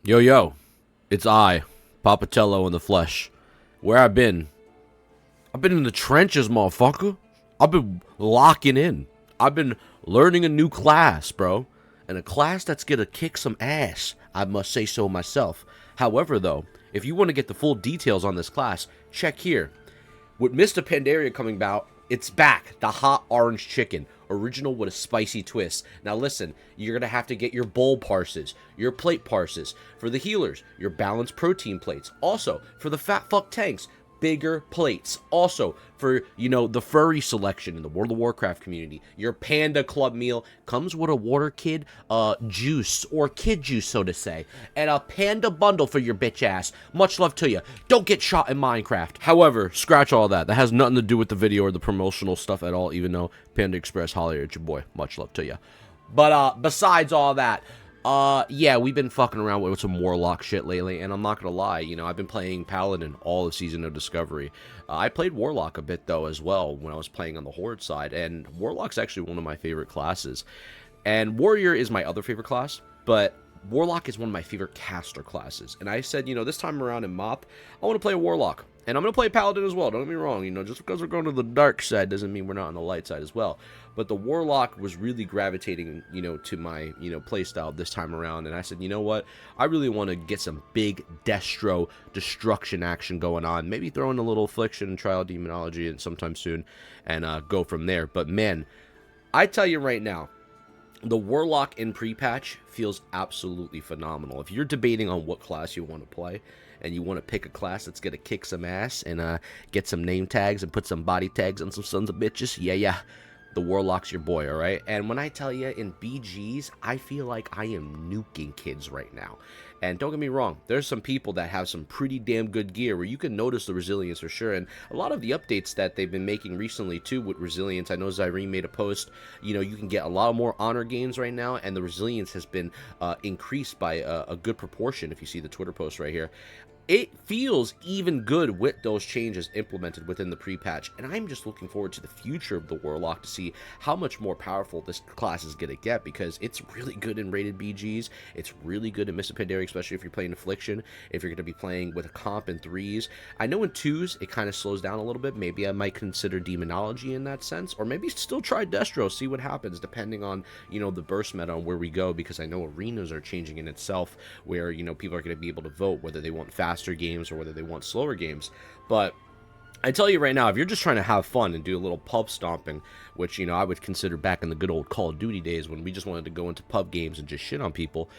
Yo, yo, it's I, Papatello in the flesh. Where I've been in the trenches, motherfucker. I've been locking in. I've been learning a new class, bro. And a class that's gonna kick some ass, I must say so myself. However, though, if you want to get the full details on this class, check here. With Mr. Pandaria coming out, it's back. The hot orange chicken. Original with a spicy twist. Now listen, you're going to have to get your bowl parses, your plate parses. For the healers, your balanced protein plates. Also, for the fat fuck tanks, bigger plates. Also, for, the furry selection in the World of Warcraft community, your Panda Club meal comes with a Water Kid juice, or kid juice, so to say, and a Panda bundle for your bitch ass. Much love to you. Don't get shot in Minecraft. However, scratch all that. That has nothing to do with the video or the promotional stuff at all, even though Panda Express hollered at your boy. Much love to you. But, besides all that, yeah, we've been fucking around with some Warlock shit lately, and I'm not gonna lie, I've been playing Paladin all of Season of Discovery. I played Warlock a bit, though, as well, when I was playing on the Horde side, and Warlock's actually one of my favorite classes. And Warrior is my other favorite class, but Warlock is one of my favorite caster classes. And I said, this time around in MOP, I want to play a Warlock. And I'm going to play Paladin as well, don't get me wrong, just because we're going to the dark side doesn't mean we're not on the light side as well. But the Warlock was really gravitating, to my, playstyle this time around, and I said, you know what, I really want to get some big Destro destruction action going on, maybe throw in a little Affliction and Trial Demonology and sometime soon, and go from there. But man, I tell you right now, the Warlock in pre-patch feels absolutely phenomenal. If you're debating on what class you want to play, and you want to pick a class that's going to kick some ass and get some name tags and put some body tags on some sons of bitches, yeah, the Warlock's your boy, alright? And when I tell you, in BGs, I feel like I am nuking kids right now. And don't get me wrong, there's some people that have some pretty damn good gear where you can notice the resilience for sure. And a lot of the updates that they've been making recently too with resilience, I know Zirene made a post, you can get a lot more honor gains right now, and the resilience has been increased by a good proportion. If you see the Twitter post right here, it feels even good with those changes implemented within the pre-patch, and I'm just looking forward to the future of the Warlock to see how much more powerful this class is going to get, because it's really good in rated BGs, it's really good in Mr. Pandaria, especially if you're playing Affliction, if you're going to be playing with a comp in 3s. I know in 2s it kind of slows down a little bit, maybe I might consider Demonology in that sense, or maybe still try Destro, see what happens, depending on, the burst meta and where we go, because I know arenas are changing in itself, where, people are going to be able to vote whether they want faster games or whether they want slower games. But I tell you right now, if you're just trying to have fun and do a little pub stomping, which, I would consider back in the good old Call of Duty days when we just wanted to go into pub games and just shit on people,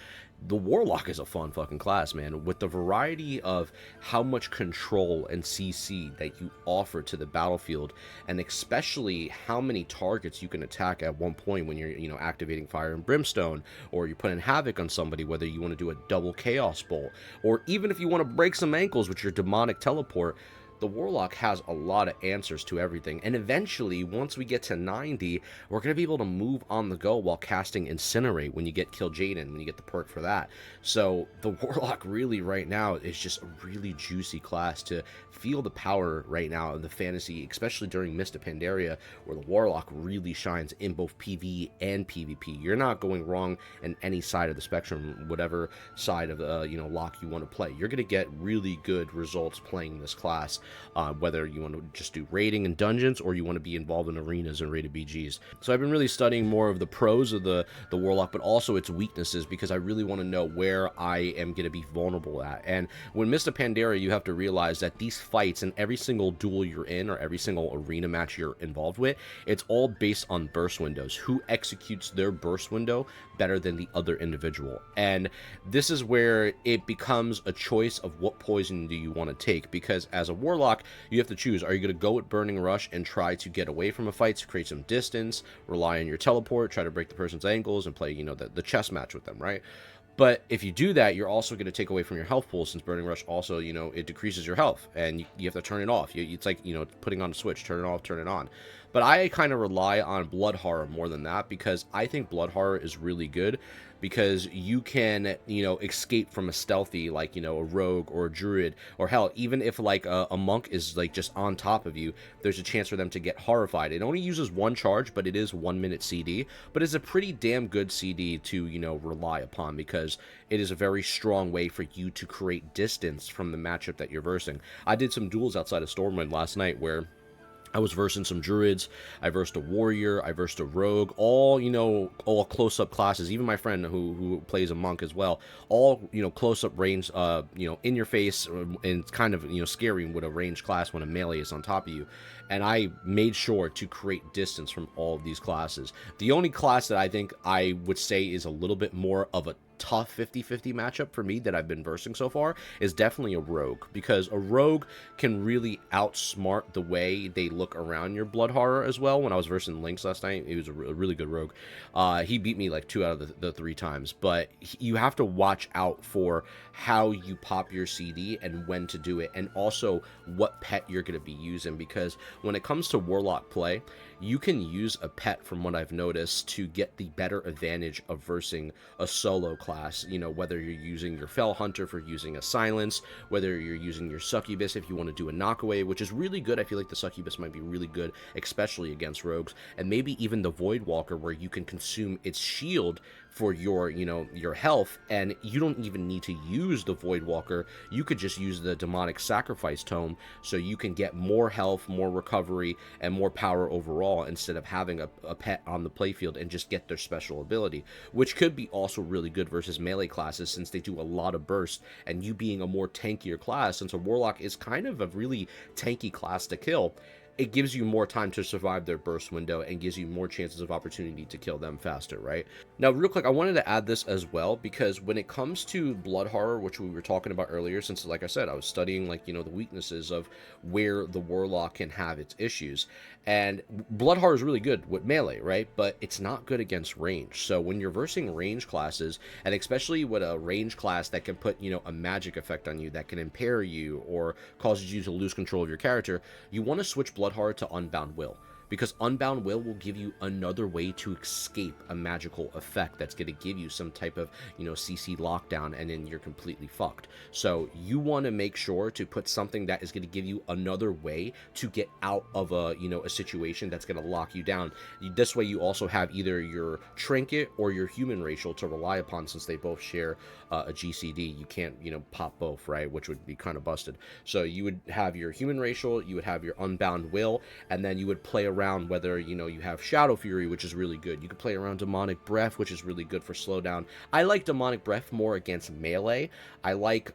the Warlock is a fun fucking class, man. With the variety of how much control and CC that you offer to the battlefield, and especially how many targets you can attack at one point when you're, activating Fire and Brimstone, or you're putting Havoc on somebody, whether you want to do a double Chaos Bowl, or even if you want to break some ankles with your Demonic Teleport, the Warlock has a lot of answers to everything. And eventually, once we get to 90, we're going to be able to move on the go while casting Incinerate when you get Kill Jaden, when you get the perk for that. So the Warlock really right now is just a really juicy class to feel the power right now of the fantasy, especially during Mr. Pandaria, where the Warlock really shines in both PvE and PvP. You're not going wrong in any side of the spectrum, whatever side of the lock you want to play. You're going to get really good results playing this class. Whether you want to just do raiding and dungeons, or you want to be involved in arenas and rated BGs. So I've been really studying more of the pros of the Warlock, but also its weaknesses, because I really want to know where I am going to be vulnerable at. And when Mr. Pandaria, you have to realize that these fights and every single duel you're in, or every single arena match you're involved with, it's all based on burst windows. Who executes their burst window better than the other individual? And this is where it becomes a choice of what poison do you want to take, because as a Warlock, you have to choose. Are you going to go with Burning Rush and try to get away from a fight to create some distance, rely on your teleport, try to break the person's ankles, and play, the chess match with them, right? But if you do that, you're also going to take away from your health pool, since Burning Rush also, it decreases your health, and you have to turn it off. It's like, putting on a switch, turn it off, turn it on. But I kind of rely on Blood Horror more than that, because I think Blood Horror is really good. because you can, you know, escape from a stealthy, like, you know, a rogue or a druid, or hell, even if like a monk is like just on top of you, there's a chance for them to get horrified. It only uses one charge, but it is 1 minute CD, but it's a pretty damn good CD to, you know, rely upon, because it is a very strong way for you to create distance from the matchup that you're versing. I did some duels outside of Stormwind last night where I was versing some druids, I versed a warrior, I versed a rogue, all, you know, all close-up classes. Even my friend who plays a monk as well, all, you know, close-up range, you know, in your face, and it's kind of, you know, scary with a ranged class when a melee is on top of you. And I made sure to create distance from all of these classes. The only class that I think I would say is a little bit more of a tough 50-50 matchup for me that I've been versing so far is definitely a rogue, because a rogue can really outsmart the way they look around your blood horror as well. When I was versing Lynx last night, he was a really good rogue. He beat me like 2 out of the 3 times, but you have to watch out for how you pop your CD and when to do it, and also what pet you're going to be using, because when it comes to Warlock play, you can use a pet, from what I've noticed, to get the better advantage of versing a solo class. You know, whether you're using your Fell Hunter for using a silence, whether you're using your Succubus if you want to do a knockaway, which is really good. I feel like the Succubus might be really good, especially against rogues, and maybe even the Voidwalker, where you can consume its shield for your, you know, your health, and you don't even need to use the Voidwalker. You could just use the Demonic Sacrifice Tome, so you can get more health, more recovery, and more power overall, instead of having a pet on the playfield and just get their special ability, which could be also really good versus melee classes, since they do a lot of burst, and you being a more tankier class, since a Warlock is kind of a really tanky class to kill, it gives you more time to survive their burst window and gives you more chances of opportunity to kill them faster, right? Now, real quick, I wanted to add this as well, because when it comes to blood horror, which we were talking about earlier, since, like I said, I was studying, like, you know, the weaknesses of where the Warlock can have its issues, and blood horror is really good with melee, right? But it's not good against range. So when you're versing range classes, and especially with a range class that can put, you know, a magic effect on you, that can impair you or causes you to lose control of your character, you want to switch blood horror to Unbound Will, because Unbound Will give you another way to escape a magical effect that's going to give you some type of, you know, CC lockdown, and then you're completely fucked. So you want to make sure to put something that is going to give you another way to get out of a, you know, a situation that's going to lock you down. This way you also have either your trinket or your human racial to rely upon, since they both share a GCD. You can't, you know, pop both, right? Which would be kind of busted. So you would have your human racial, you would have your Unbound Will, and then you would play around whether, you know, you have Shadow Fury, which is really good. You could play around Demonic Breath, which is really good for slowdown. I like Demonic Breath more against melee. I like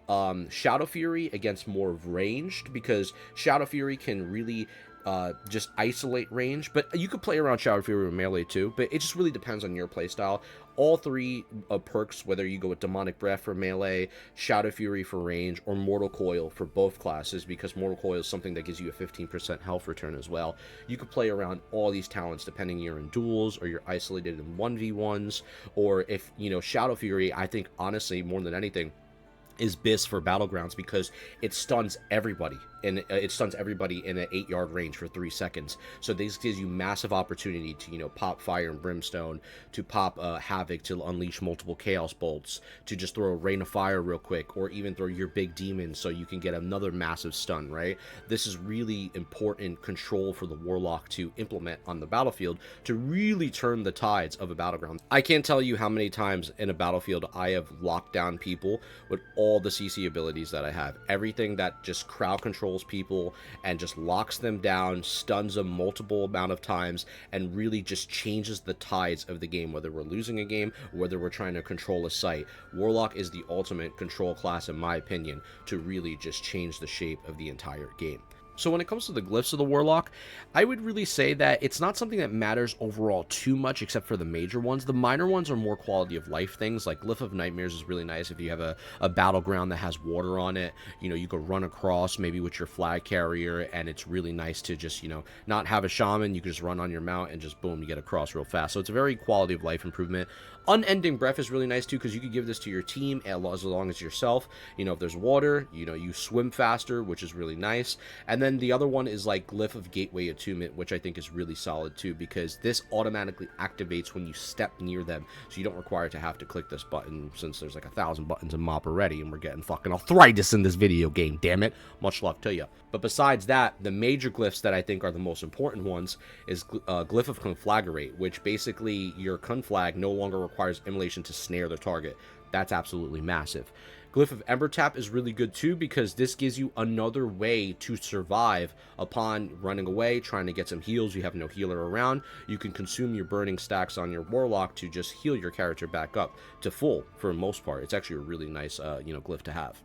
Shadow Fury against more ranged, because Shadow Fury can really just isolate range, but you could play around Shadow Fury with melee too, but it just really depends on your playstyle. All 3 perks, whether you go with Demonic Breath for melee, Shadow Fury for range, or Mortal Coil for both classes, because Mortal Coil is something that gives you a 15% health return as well. You could play around all these talents depending you're in duels, or you're isolated in 1v1s, or if, you know, Shadow Fury, I think honestly more than anything, is BIS for Battlegrounds, because it stuns everybody, and it stuns everybody in an 8-yard range for 3 seconds. So this gives you massive opportunity to, you know, pop Fire and Brimstone, to pop Havoc, to unleash multiple Chaos Bolts, to just throw a Rain of Fire real quick, or even throw your big demon so you can get another massive stun, right? This is really important control for the Warlock to implement on the battlefield to really turn the tides of a battleground. I can't tell you how many times in a battlefield I have locked down people with all the CC abilities that I have. Everything that just crowd controls people and just locks them down, stuns them multiple amount of times, and really just changes the tides of the game, whether we're losing a game or whether we're trying to control a site. Warlock is the ultimate control class, in my opinion, to really just change the shape of the entire game. So when it comes to the glyphs of the Warlock, I would really say that it's not something that matters overall too much, except for the major ones. The minor ones are more quality of life things, like Glyph of Nightmares is really nice if you have a battleground that has water on it. You know, you could run across maybe with your flag carrier, and it's really nice to just, you know, not have a shaman. You can just run on your mount and just boom, you get across real fast. So it's a very quality of life improvement. Unending Breath is really nice too, because you could give this to your team as long as yourself. You know, if there's water, you know, you swim faster, which is really nice. And then the other one is like Glyph of Gateway Attunement, which I think is really solid too, because this automatically activates when you step near them, so you don't require to have to click this button, since there's like 1,000 buttons in MOP already, and we're getting fucking arthritis in this video game, damn it. Much love to you. But besides that, the major glyphs that I think are the most important ones is Glyph of Conflagrate, which basically your conflag no longer requires immolation to snare the target. That's absolutely massive. Glyph of Ember Tap is really good too, because this gives you another way to survive upon running away, trying to get some heals. You have no healer around. You can consume your burning stacks on your Warlock to just heal your character back up to full for the most part. It's actually a really nice, glyph to have.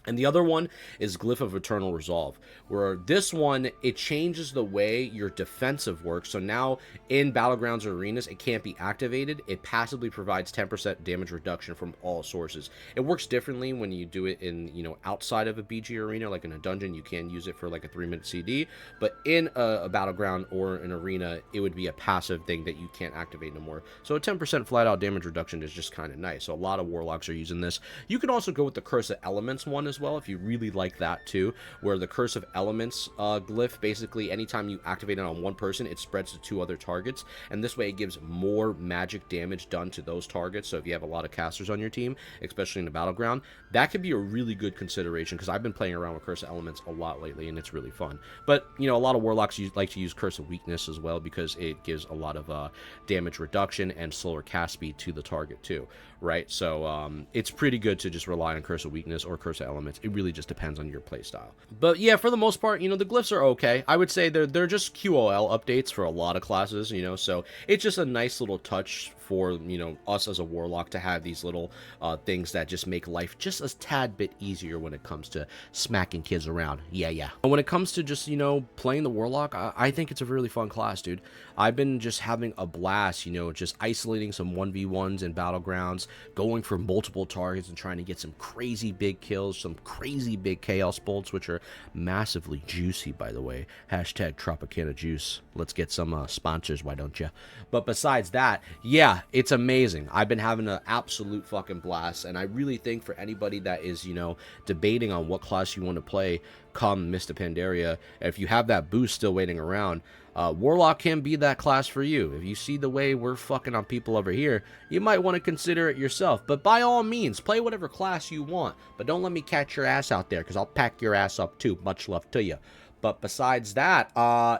And the other one is Glyph of Eternal Resolve, where this one, it changes the way your defensive works. So now in Battlegrounds or arenas, it can't be activated. It passively provides 10% damage reduction from all sources. It works differently when you do it in, outside of a BG arena, like in a dungeon. You can use it for like a 3-minute CD, but in a Battleground or an arena, it would be a passive thing that you can't activate no more. So a 10% flat out damage reduction is just kind of nice. So a lot of Warlocks are using this. You can also go with the Curse of Elements one as well, if you really like that too, where the Curse of Elements glyph, basically anytime you activate it on one person, it spreads to 2 other targets, and this way it gives more magic damage done to those targets. So if you have a lot of casters on your team, especially in the Battleground, that could be a really good consideration, because I've been playing around with Curse of Elements a lot lately, and it's really fun. But a lot of Warlocks like to use Curse of Weakness as well, because it gives a lot of damage reduction and slower cast speed to the target too, right? So it's pretty good to just rely on Curse of Weakness or Curse of Elements. It really just depends on your playstyle. But yeah, for the most part, the glyphs are okay. I would say they're just QOL updates for a lot of classes, so it's just a nice little touch for, us as a Warlock to have these little things that just make life just a tad bit easier when it comes to smacking kids around. Yeah. And when it comes to just, playing the Warlock, I think it's a really fun class, dude. I've been just having a blast, just isolating some 1v1s in Battlegrounds, going for multiple targets and trying to get some crazy big kills, some crazy big Chaos Bolts, which are massively juicy, by the way. Hashtag Tropicana Juice. Let's get some sponsors, why don't you? But besides that, yeah, it's amazing. I've been having an absolute fucking blast, and I really think for anybody that is, debating on what class you want to play come Mr. Pandaria, if you have that boost still waiting around, Warlock can be that class for you. If you see the way we're fucking on people over here, you might want to consider it yourself. But by all means, play whatever class you want, but don't let me catch your ass out there, because I'll pack your ass up too. Much love to you. But besides that,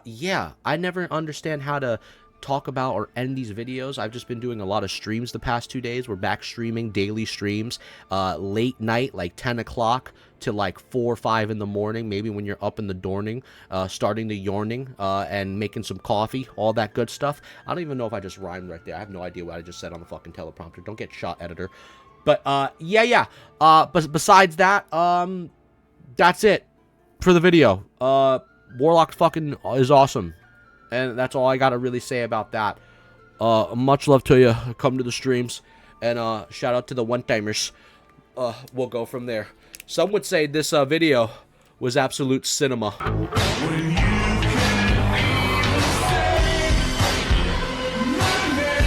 yeah, I never understand how to talk about or end these videos. I've just been doing a lot of streams the past 2 days. We're back streaming daily streams, late night, like 10 o'clock to like 4 or 5 in the morning, maybe when you're up in the dorning, starting to yawning, and making some coffee, all that good stuff. I don't even know if I just rhymed right there. I have no idea what I just said on the fucking teleprompter. Don't get shot, editor. But yeah. But besides that, that's it for the video. Warlock fucking is awesome. And that's all I gotta really say about that. Much love to you. Come to the streams. And shout out to the one-timers. We'll go from there. Some would say this video was absolute cinema.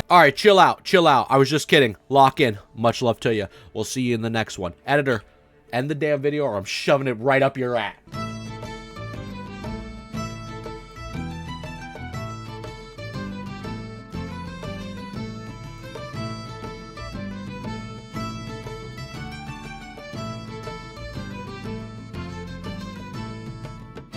Alright, chill out. I was just kidding. Lock in. Much love to you. We'll see you in the next one. Editor, end the damn video or I'm shoving it right up your ass.